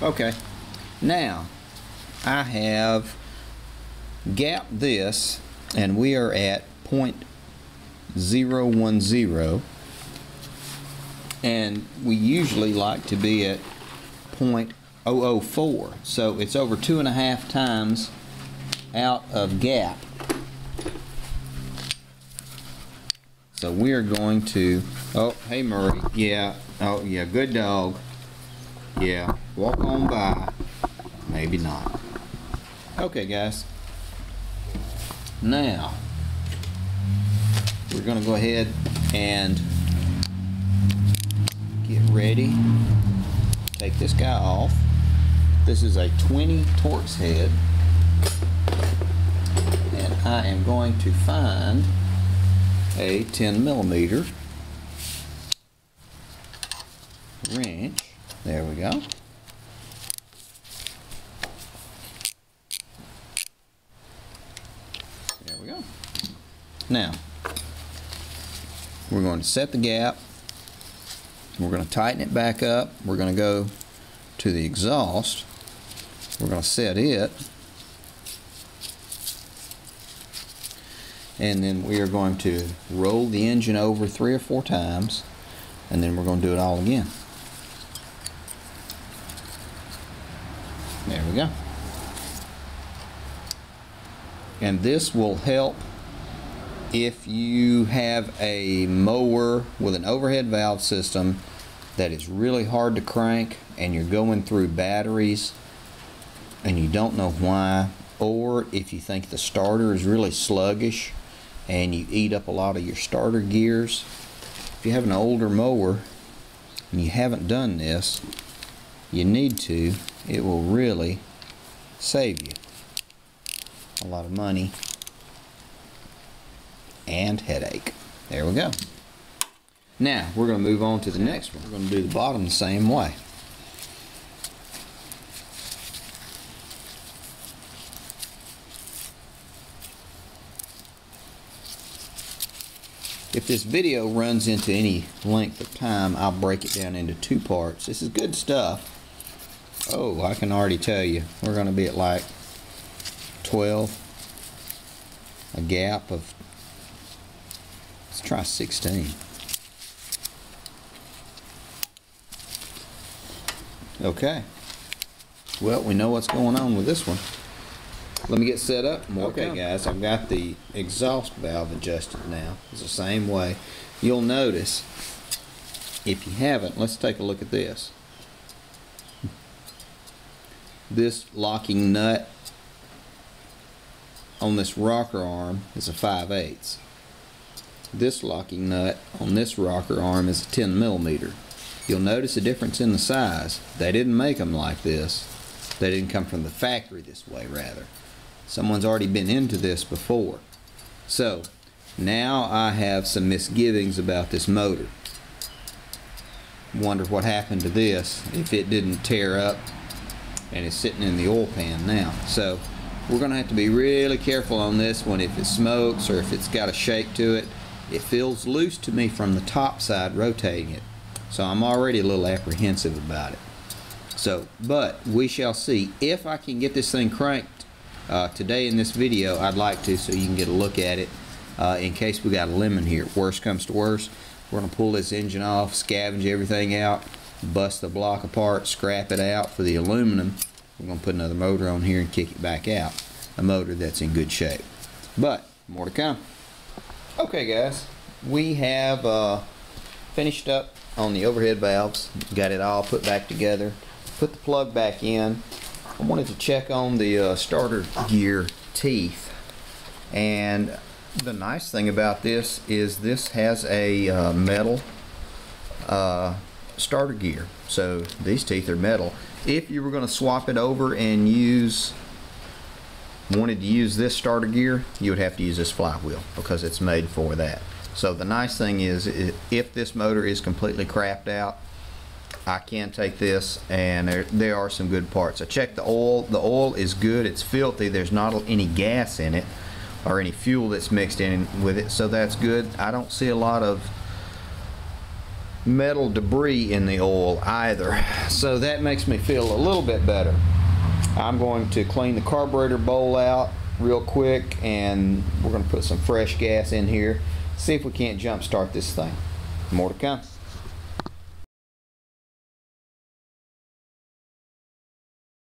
Okay, now I have gapped this, and we are at 0.010, and we usually like to be at 0.004, so it's over 2.5 times out of gap. So we are going to, oh hey Murray, yeah, oh yeah, good dog, yeah, walk on by, maybe not. Okay guys, now we're going to go ahead and get ready. Take this guy off. This is a 20 Torx head, and I am going to find a 10mm wrench. There we go. There we go. Now we're going to set the gap. We're going to tighten it back up. We're going to go to the exhaust. We're going to set it, and then we are going to roll the engine over 3 or 4 times, and then we're going to do it all again. There we go. And this will help if you have a mower with an overhead valve system that is really hard to crank, and you're going through batteries and you don't know why, or if you think the starter is really sluggish and you eat up a lot of your starter gears. If you have an older mower and you haven't done this, you need to. It will really save you a lot of money and headache. There we go. Now we're going to move on to the next one. We're going to do the bottom the same way. If this video runs into any length of time, I'll break it down into 2 parts. This is good stuff. Oh, I can already tell you, we're going to be at like 12. A gap of, let's try 16. Okay. Well, we know what's going on with this one. Let me get set up. Okay guys, I've got the exhaust valve adjusted now. It's the same way. You'll notice, if you haven't, let's take a look at this. This locking nut on this rocker arm is a 5/8. This locking nut on this rocker arm is a 10mm. You'll notice a difference in the size. They didn't make them like this. They didn't come from the factory this way, rather. Someone's already been into this before. So now I have some misgivings about this motor. Wonder what happened to this if it didn't tear up and is sitting in the oil pan now. So we're going to have to be really careful on this one. If it smokes or if it's got a shake to it, it feels loose to me from the top side rotating it. So I'm already a little apprehensive about it. So, but we shall see. If I can get this thing cranked today in this video, I'd like to, so you can get a look at it in case we got a lemon here. Worst comes to worst, we're going to pull this engine off, scavenge everything out, bust the block apart, scrap it out for the aluminum. We're going to put another motor on here and kick it back out. A motor that's in good shape. But more to come. Okay guys, we have finished up on the overhead valves, got it all put back together, put the plug back in. I wanted to check on the starter gear teeth, and the nice thing about this is this has a metal starter gear, so these teeth are metal. If you were going to swap it over and wanted to use this starter gear, you would have to use this flywheel because it's made for that. So the nice thing is, if this motor is completely crapped out, I can take this, and there are some good parts. I checked the oil. The oil is good. It's filthy. There's not any gas in it or any fuel that's mixed in with it, so that's good. I don't see a lot of metal debris in the oil either. So that makes me feel a little bit better. I'm going to clean the carburetor bowl out real quick, and we're going to put some fresh gas in here, see if we can't jump start this thing. More to come.